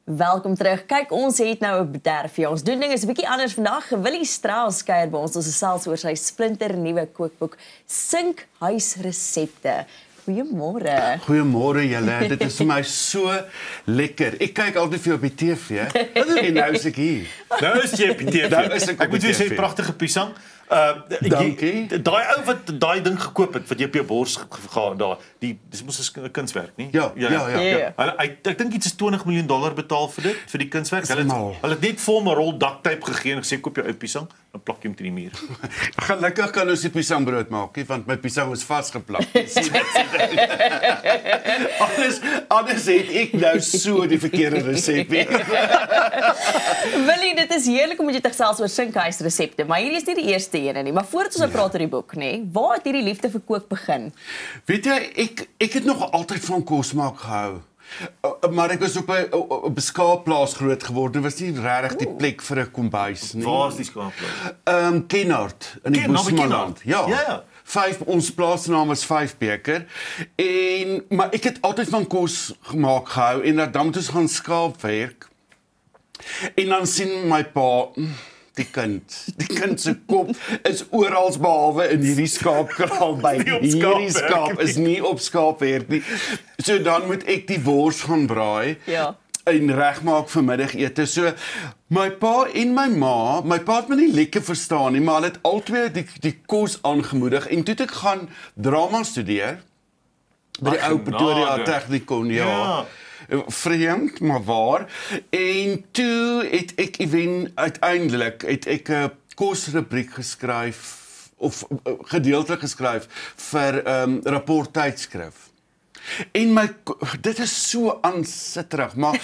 Welkom terug. Kyk, ons het nou 'n bederfie. Ons doen dinge 'n bietjie anders vandag. Willie Strauss kuier by ons. Ons gesels oor sy splinternuwe kookboek Sinkhuisresepte. Goeiemôre. Goeiemôre julle. Dit is vir my so lekker. Ek kyk altyd vir jou op die TV. En nou is ek hier. Nou is jy op die TV. Nou is ek moet vir sê pragtige piesang. Dankie. Daai ou wat daai ding gekoop het wat jy op jou bors gegaan daar, dis mos 'n kunswerk, nie? Ja. Ek dink iets is $20 miljoen betaal vir dit, vir die kunswerk. Hulle het net vir hom 'n rol duct-tape gegee en gesê koop jou ou piesang, dan plak jy hom teen die muur. Gelukkig kan ons die piesangbrood maak, want my piesang is vasgeplak. Anders het ek nou so die verkeerde resep. Willie, dit is heerlik om met jou te gesels oor Sinkhuisresepte, maar hierdie is nie die eerste ene nie. Maar voordat ons nou praat oor die boek, nê, waar het hierdie liefde vir kook begin? Weet jy, ek het nog altyd van kos maak gehou. Maar ek was op 'n skaapplaas groot geword. Dit was nie regtig die plek vir 'n kombuis nie. Waar is die skaapplaas? Kennard in die Bosmanland. Ja. Ons plaasnaam is Vyfbeker. Maar ek het altyd van kos gemaak gehou en dan moet ons gaan skaapwerk. En dan sien my pa die kind se kop is oral behalwe in hierdie skaapkraal by. Hierdie skaap is nie op skaapwerk nie. So dan moet ek die wors gaan braai. Ja. En regmaak vir middagete. So my pa en my pa het my nie lekker verstaan nie, maar hulle het albei die kos aangemoedig en toe het ek gaan drama studeer by die ou Pretoria Technikon, ja. Vreemd, maar waar. En toe het ek uiteindelik 'n kosrubriek geskryf of gedeeltelik geskryf vir Rapport tydskrif. En dit is so aansitterig, maar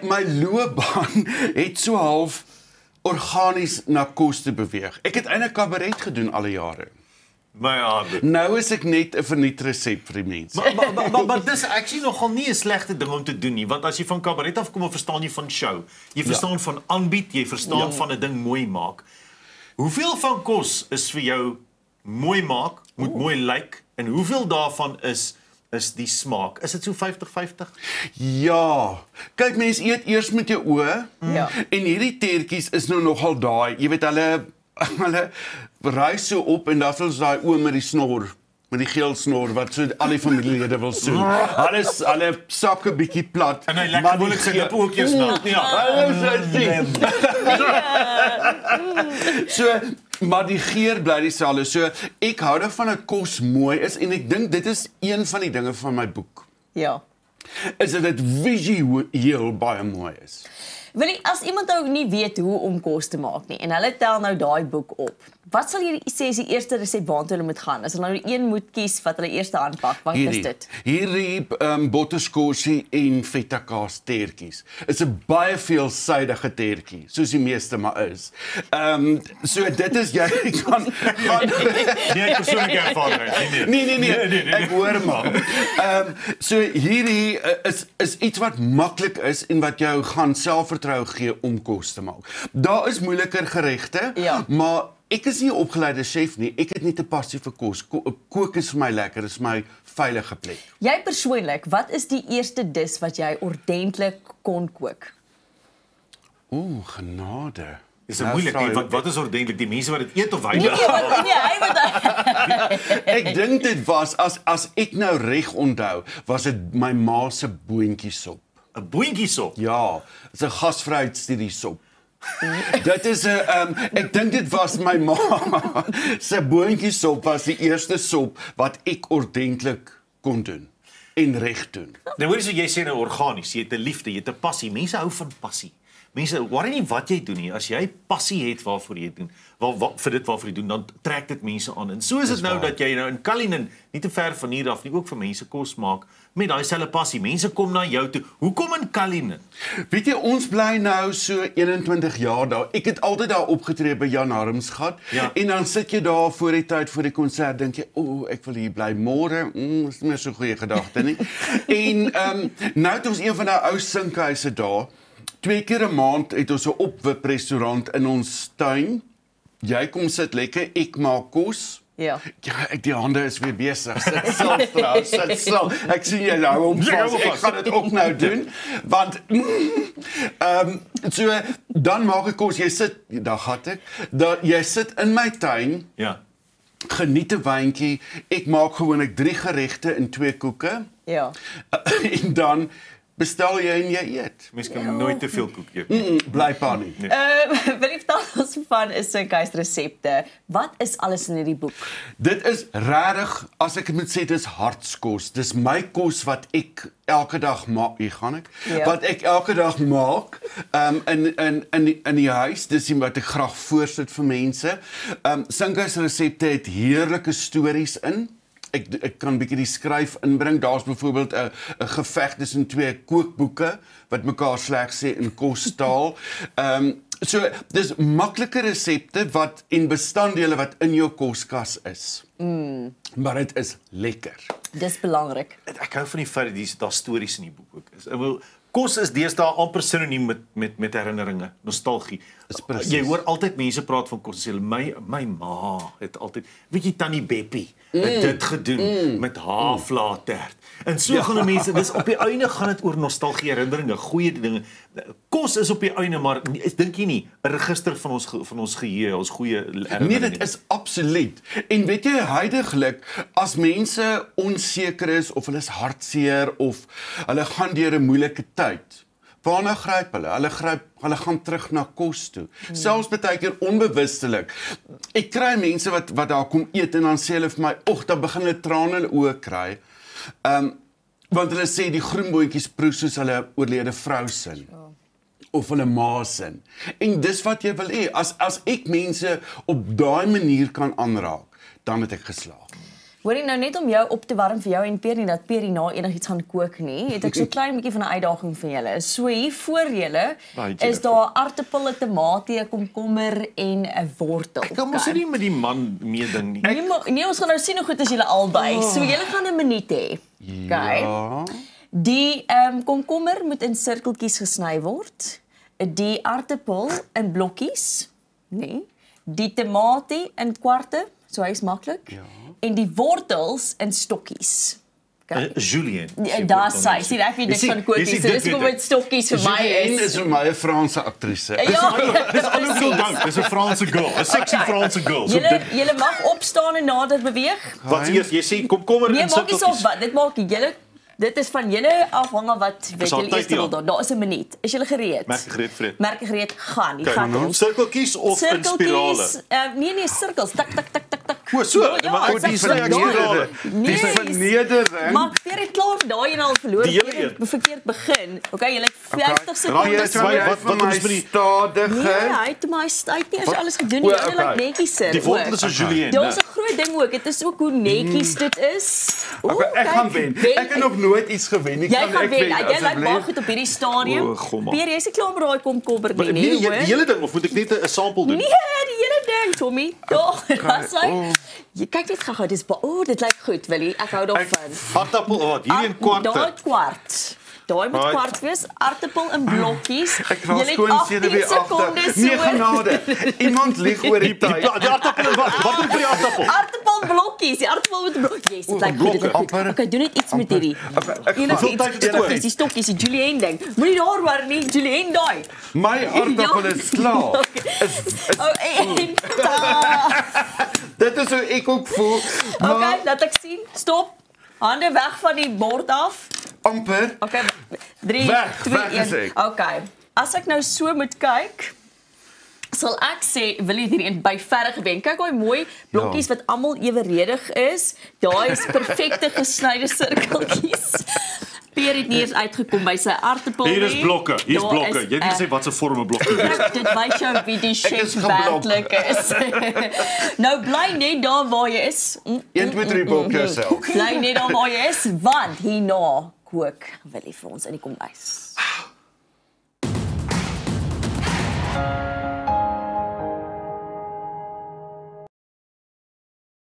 my loopbaan het so half organies na kos te beweeg. Ek het eintlik kabaret gedoen al die jare. Nou is ek net 'n verniet resep vir die mense. Maar dis actually nogal nie 'n slegte ding om te doen nie, want as jy van kabaret afkom, dan verstaan jy van show. Jy verstaan van aanbied, jy verstaan van 'n ding mooi maak. Hoeveel van kos is vir jou mooi maak, moet mooi lyk, en hoeveel daarvan is die smaak? Is dit so 50-50? Ja. Kyk, mense eet eers met jou oë. Ja. En hierdie tertjies is nou nogal daai, jy weet hulle rys so op en dan is daai oom met die snor, met die geel snor wat so al die familielede wil soen. Hulle sakke bietjie plat. En hy lekker moeilik sy lip ook eens na. So, maar die geur bly dieselfde. So ek hou daarvan dat kos mooi is en ek dink dit is een van die dinge van my boek. Ja. Is dat dit visueel baie mooi is. Willie, as iemand nou nie weet hoe om kos te maak nie en hulle tel nou daai boek op, wat sal jy sê is die eerste resep waartoe hulle moet gaan? As hulle nou een moet kies wat hulle eers aanpak, wat is dit? Hierdie botterskorsie en feta kaas tertjies. Is 'n baie veelsidige tertjie, soos die meeste maar is. So dit is jy kan gaan nie persoonlike ervaring nee. Ek hoor maar. So hierdie is iets wat maklik is en wat jou gaan selfvertroue gee om kos te maak. Daar is moeiliker geregte, maar ek is nie 'n opgeleide chef nie. Ek het net 'n passie vir kos. Kook is vir my lekker, dis my veilige plek. Jy persoonlik, wat is die eerste dis wat jy ordentlik kon kook? Genade. Dis moeilik. Wat is ordentlik? Die mense wat dit eet of hy? Hy wat Ek dink dit was as ek nou reg onthou, was dit my ma se boontjiesop. 'n Boontjiesop? Ja, dit's 'n gasvryheidstudiesop. Dit is 'n ek dink dit was my ma se boontjiesop was die eerste sop wat ek ordentlik kon doen en reg doen. Nou hoor jy sê nou organies, jy het 'n liefde, jy het 'n passie. Mense hou van passie. Mense, worry nie wat jy doen nie. As jy passie het waarvoor jy doen, vir dit waarvoor jy doen, dan trek dit mense aan. En so is dit nou dat jy nou in Cullinan, nie te ver van hier af nie, ook vir mense kos maak met daai selfe passie. Mense kom na jou toe. Hoekom in Cullinan? Weet jy, ons bly nou so 21 jaar daar. Ek het altyd daar opgetree by Jan Harmsgat. Ja. En dan sit jy daar voor die tyd voor die konsert, dink jy, ek wil hier bly môre. Is nie meer so goeie gedagte nie. En nou het ons een van daai ou sinkhuise daar. 2 keer 'n maand het ons 'n opwip restaurant in ons tuin. Jy kom sit lekker, ek maak kos. Ja. Ja, die hande is weer besig. Sit stil trouwens, sit stil. Ek sien jy nou hom vas. Ek gaan dit ook nou doen want so dan maak ek kos. Jy sit, dan gaan ek. Jy sit in my tuin. Ja. Geniet 'n wyntjie. Ek maak gewoonlik 3 geregte en 2 koeke. Ja. En dan bestel jy en jy eet. Mens kan nooit te veel koek eet. Blykbaar nie. Wil jy vertel ons van Sinke's resepte? Wat is alles in hierdie boek? Dit is regtig, as ek moet sê, dis hartskos. Dis my kos wat ek elke dag maak. Hier gaan ek. Ja. Wat ek elke dag maak in die huis. Dis wat ek graag voorsit vir mense. Sinke's resepte het heerlike stories in. Ek kan 'n bietjie die skryf inbring. Daar's byvoorbeeld 'n geveg tussen 2 kookboeke wat mekaar sleg sê in kostaal. So dis maklike resepte wat en bestanddele wat in jou koskas is. Maar dit is lekker. Dis belangrik. Ek hou van die feit dat daar stories in die boek ook is. Ek wil kos is deesdae amper sinoniem met herinneringe, nostalgie. Jy hoor altyd mense praat van kos, sê my ma het altyd, weet jy Tannie Beppie het dit gedoen met haaflaatert. En so gaan mense, dis op die einde gaan dit oor nostalgie, herinneringe, goeie dinge. Kos is op die einde, maar dink jy nie 'n register van ons geheue, ons goeie herinneringe. Nee, dit is absoluut. En weet jy, huidigelik as mense onseker is of hulle is hartseer of hulle gaan deur 'n moeilike tyd, waarna gryp hulle? Hulle gaan terug na kos toe. Selfs baie keer onbewustelik. Ek kry mense wat daar kom eet en dan sê hulle vir my, "Ag, dan begin hulle trane in hulle oë kry." Want hulle sê die groenboontjies proe soos hulle oorlede vrou sin. Of hulle ma sin. En dis wat jy wil hê. As ek mense op daai manier kan aanraak, dan het ek geslaag. Hoorie nou net om jou op te warm vir jou en Peer nie dat Peer hierna enigiets gaan kook nie, het ek so klein bietjie van 'n uitdaging vir julle. So hier voor julle is daar aartappel, 'n tamatie, 'n komkommer en 'n wortel. Ek kan mos nie met die man meeding nie. Nee, ons gaan nou sien hoe goed is julle albei. So julle gaan 'n minuut hê. Ja. Die komkommer moet in sirkeltjies gesny word. Die aartappel in blokkies, nee. Die tamatie in kwarte, so hy's maklik. Ja. En die wortels in stokkies. Julien. Daar sê, sien ek weet niks van kookies. So dis kom met stokkies vir my Julien is vir my 'n Franse aktrise. Dis alles so dank. Dis 'n Franse girl, 'n sexy Franse girl. So Julle mag opstaan en nader beweeg. Wat eers jy sê komkommer Nee, in maak nie sirkeltjies. saak wat. Dit maak julle. Dit is van julle afhange wat weet al julle tyd eers hier wil doen. Daar is 'n minuut. Is julle gereed? Merk gereed, Fred. Merk gereed, gaan. Die gaan ons. Sirkeltjies of in spirale? Nee, sirkels. Tak tak tak tak tak. O, so, maar die is vernedering. Die vernedering. Maar Peer het klaar daai en al verloor. Die hele Peer het verkeerd begin. Okay, julle het 50 Raai sekondes. wat ons met die stadige. Nee, hy het my tyd nie eens alles gedoen nie. Julle lyk netjies sir. Die wortel is 'n Julien. Daar's 'n groot ding ook. Dit is ook hoe netjies dit is. Okay, ek gaan wen. Ek het nog nooit iets gewen nie. Jy gaan wen. Jy lyk baie asseblief? goed op hierdie stadium. O, gomma. Peer, jy's nie klaar met daai komkommer nie, Nee, hoor. die hele ding of moet ek net 'n sample doen? Nee, die hele ding, Tommy. Daar, dis hy. Jy kyk net gou-gou, dis dit lyk goed, Willie. Ek hou daarvan. Aartappel, wat? Hierdie in kwarte. Daai kwart. Daai moet kwart wees, aartappel in blokkies. Ek gaan skoon sien weer agter. Nee, genade. Iemand lieg oor die tyd. Die aartappel en wat? Wat doen vir die aartappel? Aartappel blokkies, die aartappel met blokkies. Dit lyk goed, dit lyk goed. Okay, doen net iets met hierdie. Die stokkies, die Julien ding. Moenie daar worry nie, Julien daai. My aartappel is klaar. Dit is hoe ek ook voel. Okay, laat ek sien. Stop. Hande weg van die bord af. Amper. Okay, 3, Weg 2, is 1. ek. Okay. As ek nou so moet kyk, sal ek sê wil jy hierdie een by verre gewen. Kyk hoe mooi blokkies wat almal eweredig is. Daai is perfekte gesnyde sirkeltjies. Peer het nie eens uitgekom by sy aartappel nie. Hier is blokke, hier's Daar blokke. is, Jy weet nie sê wat se vorme blokke is. Dit wys jou wie die chef geblok. werklik is. Nou bly net daar waar jy is. 1 2 3 blok jouself. Bly net daar waar jy is, want hierna kook Willie vir ons in die kombuis.